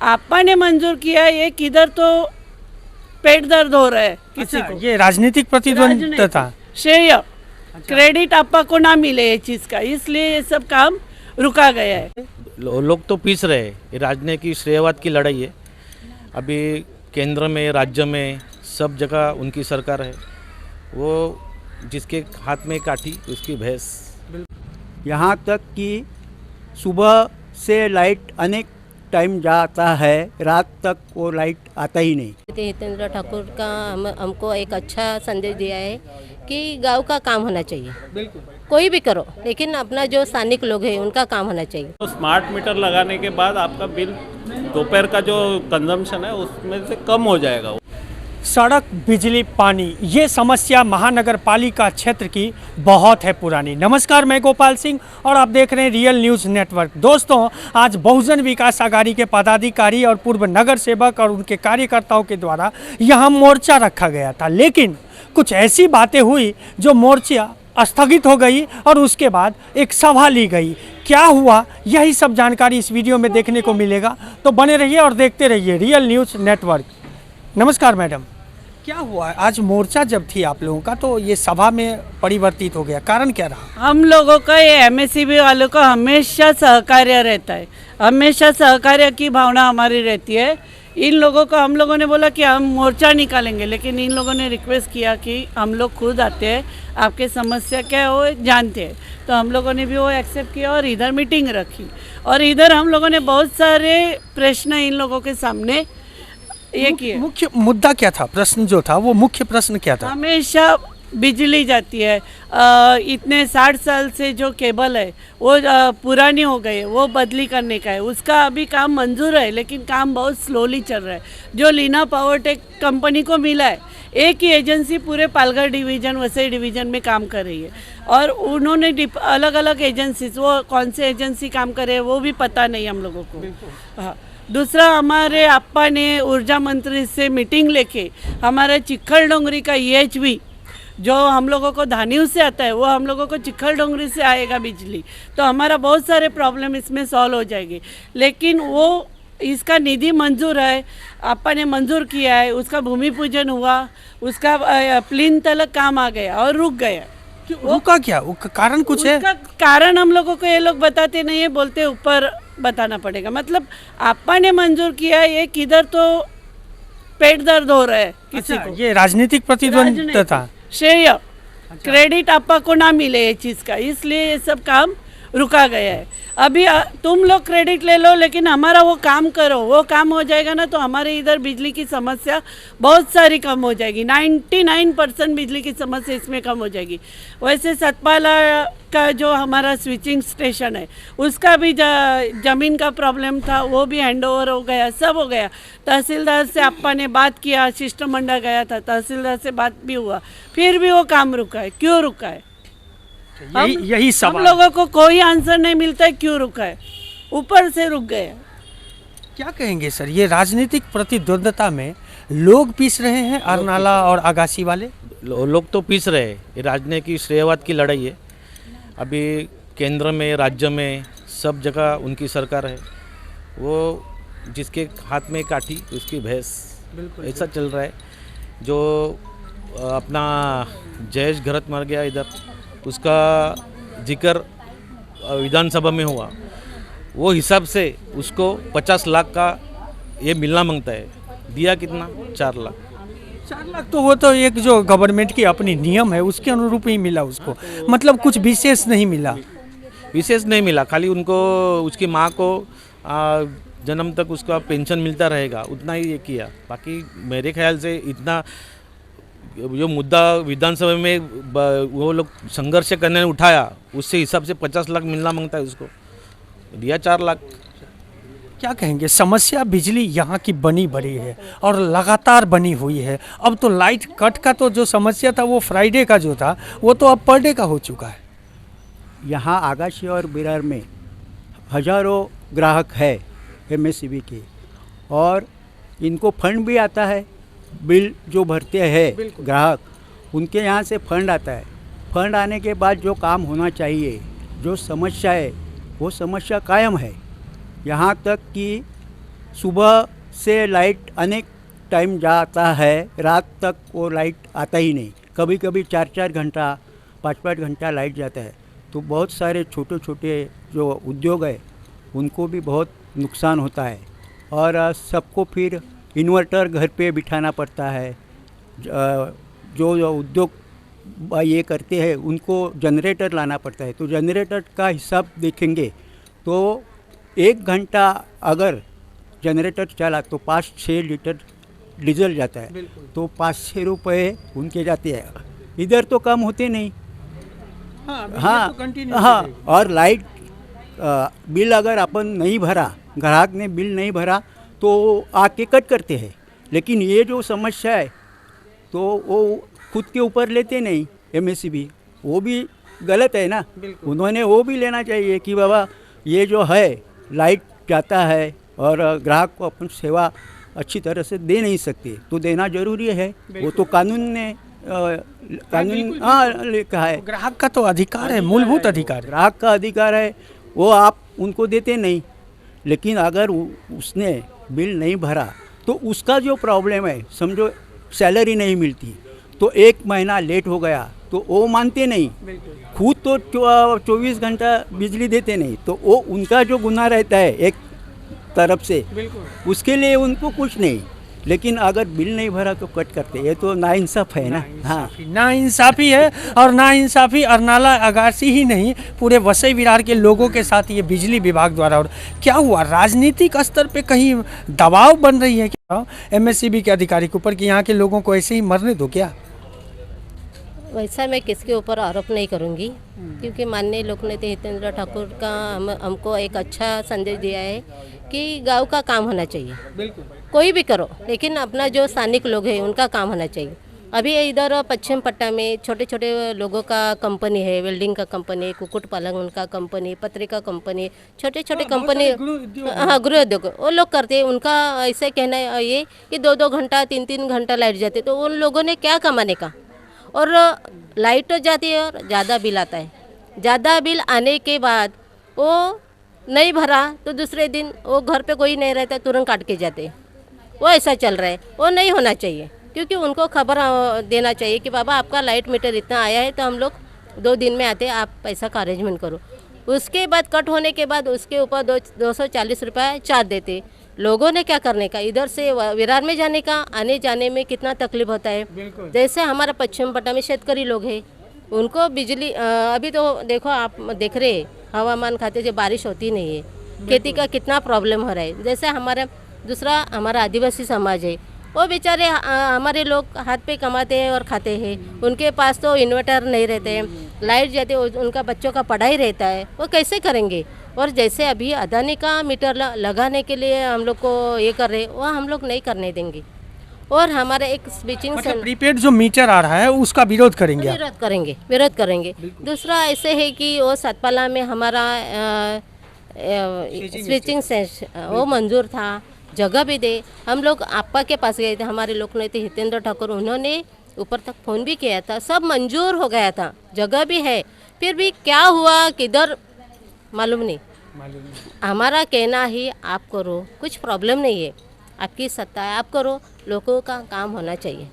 आपा ने मंजूर किया, ये किधर तो पेट दर्द हो रहा है किसी को। ये राजनीतिक प्रतिद्वंद्विता था। श्रेय क्रेडिट आपा को ना मिले ये चीज़ का, इसलिए ये सब काम रुका गया है। लोग तो पीस रहे हैं, ये राजनीतिक श्रेयवाद की लड़ाई है। अभी केंद्र में, राज्य में, सब जगह उनकी सरकार है। वो जिसके हाथ में काठी उसकी भैंस। यहाँ तक कि सुबह से लाइट अनेक टाइम जाता है, रात तक वो लाइट आता ही नहीं। हितेंद्र ठाकुर का हमको एक अच्छा संदेश दिया है कि गांव का काम होना चाहिए। बिल्कुल, कोई भी करो, लेकिन अपना जो स्थानिक लोग हैं उनका काम होना चाहिए। तो स्मार्ट मीटर लगाने के बाद आपका बिल दोपहर का जो कंजम्पशन है उसमें से कम हो जाएगा। सड़क, बिजली, पानी, ये समस्या महानगर पालिका क्षेत्र की बहुत है पुरानी। नमस्कार, मैं गोपाल सिंह और आप देख रहे हैं रियल न्यूज़ नेटवर्क। दोस्तों, आज बहुजन विकास आघाड़ी के पदाधिकारी और पूर्व नगर सेवक और उनके कार्यकर्ताओं के द्वारा यहाँ मोर्चा रखा गया था, लेकिन कुछ ऐसी बातें हुई जो मोर्चा स्थगित हो गई और उसके बाद एक सभा ली गई। क्या हुआ, यही सब जानकारी इस वीडियो में देखने को मिलेगा, तो बने रहिए और देखते रहिए रियल न्यूज़ नेटवर्क। नमस्कार मैडम, क्या हुआ आज मोर्चा जब थी आप लोगों का तो ये सभा में परिवर्तित हो गया, कारण क्या रहा? हम लोगों का ये एमएससीबी वालों का हमेशा सहकार्य रहता है, हमेशा सहकार्य की भावना हमारी रहती है। इन लोगों को हम लोगों ने बोला कि हम मोर्चा निकालेंगे, लेकिन इन लोगों ने रिक्वेस्ट किया कि हम लोग खुद आते हैं, आपके समस्या क्या है वो जानते हैं। तो हम लोगों ने भी वो एक्सेप्ट किया और इधर मीटिंग रखी और इधर हम लोगों ने बहुत सारे प्रश्न इन लोगों के सामने ये किए। मुख्य मुद्दा क्या था? प्रश्न जो था वो मुख्य प्रश्न क्या था? हमेशा बिजली जाती है, इतने 60 साल से जो केबल है वो पुरानी हो गई है, वो बदली करने का है। उसका अभी काम मंजूर है, लेकिन काम बहुत स्लोली चल रहा है। जो लीना पावरटेक कंपनी को मिला है, एक ही एजेंसी पूरे पालघर डिवीज़न, वसई डिवीज़न में काम कर रही है और उन्होंने अलग अलग एजेंसीज, वो कौन से एजेंसी काम कर रहे हैं वो भी पता नहीं हम लोगों को। हाँ, दूसरा, हमारे आपा ने ऊर्जा मंत्री से मीटिंग लेके हमारे चिखल डोंगरी का EHV जो हम लोगों को धानीव से आता है, वो हम लोगों को चिखल डोंगरी से आएगा बिजली, तो हमारा बहुत सारे प्रॉब्लम इसमें सॉल्व हो जाएगी। लेकिन वो इसका निधि मंजूर है, आपा ने मंजूर किया है, उसका भूमि पूजन हुआ, उसका प्लिन तलक काम आ गया और रुक गया। रुका क्या? कारण कुछ है? उसका कारण हम लोगों को ये लोग बताते नहीं है, बोलते ऊपर बताना पड़ेगा। मतलब आपा ने मंजूर किया है, ये किधर तो पेट दर्द हो रहा है किसी को। ये राजनीतिक प्रतिद्वंद्विता था। श्रेय क्रेडिट आपा को ना मिले ये चीज़ का, इसलिए ये सब काम रुका गया है। अभी तुम लोग क्रेडिट ले लो, लेकिन हमारा वो काम करो, वो काम हो जाएगा ना तो हमारे इधर बिजली की समस्या बहुत सारी कम हो जाएगी। 99% बिजली की समस्या इसमें कम हो जाएगी। वैसे सतपाला का जो हमारा स्विचिंग स्टेशन है, उसका भी ज़मीन का प्रॉब्लम था, वो भी हैंडओवर हो गया, सब हो गया। तहसीलदार से आपा ने बात किया, शिष्टमंडल गया था, तहसीलदार से बात भी हुआ, फिर भी वो काम रुका है। क्यों रुका है? यही सवाल हम लोगों को कोई आंसर नहीं मिलता है क्यों रुका है, ऊपर से रुक गए। क्या कहेंगे सर, ये राजनीतिक प्रतिद्वंद्विता में लोग पीस रहे हैं, अरनाला और आगासी वाले? लोग तो पीस रहे हैं, ये राजनीतिक श्रेयवाद की लड़ाई है। अभी केंद्र में, राज्य में, सब जगह उनकी सरकार है। वो जिसके हाथ में काठी उसकी भैंस, ऐसा चल रहा है। जो अपना जयेश घरत मर गया इधर, उसका जिक्र विधानसभा में हुआ, वो हिसाब से उसको 50 लाख का ये मिलना मांगता है। दिया कितना? 4 लाख। 4 लाख तो वो तो एक जो गवर्नमेंट की अपनी नियम है उसके अनुरूप ही मिला उसको, मतलब कुछ विशेष नहीं मिला। विशेष नहीं मिला, खाली उनको, उसकी माँ को जन्म तक उसका पेंशन मिलता रहेगा, उतना ही ये किया। बाकी मेरे ख्याल से इतना जो मुद्दा विधानसभा में वो लोग संघर्ष करने ने उठाया, उससे हिसाब से 50 लाख मिलना मांगता है, उसको दिया 4 लाख। क्या कहेंगे, समस्या बिजली यहाँ की बनी बड़ी है और लगातार बनी हुई है। अब तो लाइट कट का तो जो समस्या था वो फ्राइडे का जो था वो तो अब पर डे का हो चुका है। यहाँ आगाशी और बिरार में हजारों ग्राहक है एमएससीबी के, और इनको फंड भी आता है। बिल जो भरते हैं ग्राहक, उनके यहाँ से फंड आता है। फंड आने के बाद जो काम होना चाहिए, जो समस्या है, वो समस्या कायम है। यहाँ तक कि सुबह से लाइट अनेक टाइम जाता है, रात तक वो लाइट आता ही नहीं। कभी कभी 4-4 घंटा 5-5 घंटा लाइट जाता है। तो बहुत सारे छोटे छोटे जो उद्योग है उनको भी बहुत नुकसान होता है। और सबको फिर इन्वर्टर घर पे बिठाना पड़ता है। जो उद्योग ये करते हैं उनको जनरेटर लाना पड़ता है। तो जनरेटर का हिसाब देखेंगे तो 1 घंटा अगर जनरेटर चला तो 5-6 लीटर डीजल जाता है। तो 5-6 रुपये उनके जाते हैं। इधर तो कम होते नहीं। हाँ, और लाइट बिल अगर अपन नहीं भरा, ग्राहक ने बिल नहीं भरा तो आके कट करते हैं। लेकिन ये जो समस्या है तो वो खुद के ऊपर लेते नहीं MSEB। वो भी गलत है ना। उन्होंने वो भी लेना चाहिए कि बाबा ये जो है लाइट जाता है और ग्राहक को अपन सेवा अच्छी तरह से दे नहीं सकते, तो देना जरूरी है। वो तो कानून ने लिखा है। ग्राहक का तो अधिकार है, मूलभूत अधिकार है। ग्राहक का अधिकार है, वो आप उनको देते नहीं। लेकिन अगर उसने बिल नहीं भरा तो उसका जो प्रॉब्लम है, समझो सैलरी नहीं मिलती तो 1 महीना लेट हो गया तो वो मानते नहीं। खुद तो 24 घंटा बिजली देते नहीं, तो वो उनका जो गुनाह रहता है एक तरफ से, उसके लिए उनको कुछ नहीं। लेकिन अगर बिल नहीं भरा तो कट करते। ये तो नाइंसाफ है ना। हाँ, नाइंसाफ़ी है। और नाइंसाफ़ी अरनाला अगासी ही नहीं, पूरे वसई विरार के लोगों के साथ ये बिजली विभाग द्वारा। और क्या हुआ, राजनीतिक स्तर पे कहीं दबाव बन रही है क्या MSEB के अधिकारी के ऊपर कि यहाँ के लोगों को ऐसे ही मरने दो क्या? वैसा मैं किसके ऊपर आरोप नहीं करूंगी, क्योंकि माननीय लोकनेता हितेंद्र ठाकुर का हमको एक अच्छा संदेश दिया है कि गांव का काम होना चाहिए। बिल्कुल, कोई भी करो, लेकिन अपना जो स्थानिक लोग हैं उनका काम होना चाहिए। अभी इधर पश्चिम पट्टा में छोटे छोटे लोगों का कंपनी है, वेल्डिंग का कंपनी, कुक्कुट पालन उनका कंपनी, पत्रिका कंपनी, छोटे छोटे कंपनी, हाँ गृह उद्योग वो लोग करते हैं। उनका ऐसे कहना है ये कि 2-2 घंटा 3-3 घंटा लाइट जाती, तो उन लोगों ने क्या कमाने का। और लाइट तो जाती है और ज़्यादा बिल आता है। ज़्यादा बिल आने के बाद वो नहीं भरा तो दूसरे दिन वो घर पे कोई नहीं रहता, तुरंत काट के जाते। वो ऐसा चल रहा है, वो नहीं होना चाहिए। क्योंकि उनको खबर देना चाहिए कि बाबा आपका लाइट मीटर इतना आया है तो हम लोग 2 दिन में आते, आप पैसा का अरेंजमेंट करो। उसके बाद कट होने के बाद उसके ऊपर 240 रुपये चार्ज देते। लोगों ने क्या करने का, इधर से विरार में जाने का, आने जाने में कितना तकलीफ होता है। जैसे हमारा पश्चिम पट्टा में शेतकरी लोग हैं, उनको बिजली अभी तो देखो आप देख रहे हैं हवामान खाते से बारिश होती नहीं है, खेती का कितना प्रॉब्लम हो रहा है। जैसे हमारा आदिवासी समाज है, वो बेचारे हमारे लोग हाथ पे कमाते हैं और खाते हैं। उनके पास तो इन्वर्टर नहीं रहते हैं, लाइट जाते, उनका बच्चों का पढ़ाई रहता है, वो कैसे करेंगे। और जैसे अभी अदानी का मीटर लगाने के लिए हम लोग को ये कर रहे हैं, वो हम लोग नहीं करने देंगे। और हमारा एक स्विचिंग प्रीपेड जो मीटर आ रहा है उसका विरोध करेंगे आप? विरोध करेंगे। दूसरा ऐसे है कि वो सतपाला में हमारा स्विचिंग वो मंजूर था, जगह भी दे। हम लोग आपा के पास गए थे, हमारे लोकनेता हितेंद्र ठाकुर, उन्होंने ऊपर तक फ़ोन भी किया था, सब मंजूर हो गया था, जगह भी है। फिर भी क्या हुआ किधर मालूम नहीं। हमारा कहना ही आप करो, कुछ प्रॉब्लम नहीं है, आपकी सत्ता है, आप करो, लोगों का काम होना चाहिए।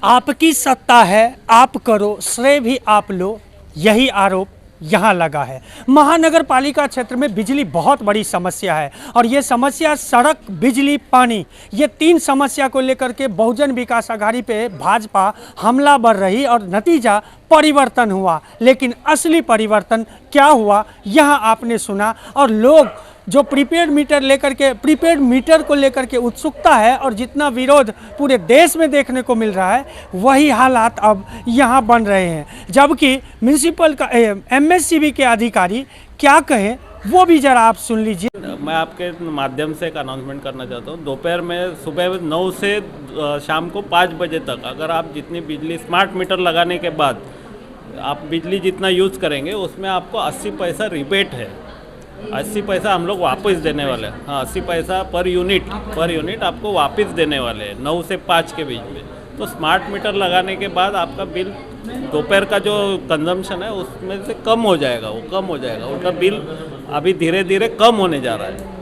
आपकी सत्ता है, आप करो, श्रेय भी आप लो, यही आरोप यहाँ लगा है। महानगर पालिका क्षेत्र में बिजली बहुत बड़ी समस्या है और ये समस्या सड़क, बिजली, पानी, ये 3 समस्या को लेकर के बहुजन विकास आघाड़ी पे भाजपा हमलावर रही और नतीजा परिवर्तन हुआ। लेकिन असली परिवर्तन क्या हुआ यहाँ आपने सुना। और लोग जो प्रीपेड मीटर को लेकर के उत्सुकता है और जितना विरोध पूरे देश में देखने को मिल रहा है, वही हालात अब यहाँ बन रहे हैं। जबकि म्यूनिसिपल का MSEB के अधिकारी क्या कहें वो भी जरा आप सुन लीजिए। मैं आपके माध्यम से एक अनाउंसमेंट करना चाहता हूँ। दोपहर में सुबह 9 से शाम को 5 बजे तक अगर आप जितनी बिजली स्मार्ट मीटर लगाने के बाद आप बिजली जितना यूज़ करेंगे उसमें आपको 80 पैसा रिबेट है। 80 पैसा हम लोग वापस देने वाले हैं। हाँ, 80 पैसा पर यूनिट आपको वापस देने वाले हैं 9 से 5 के बीच में। तो स्मार्ट मीटर लगाने के बाद आपका बिल दोपहर का जो कंजम्पशन है उसमें से कम हो जाएगा, वो कम हो जाएगा। उनका बिल अभी धीरे धीरे कम होने जा रहा है।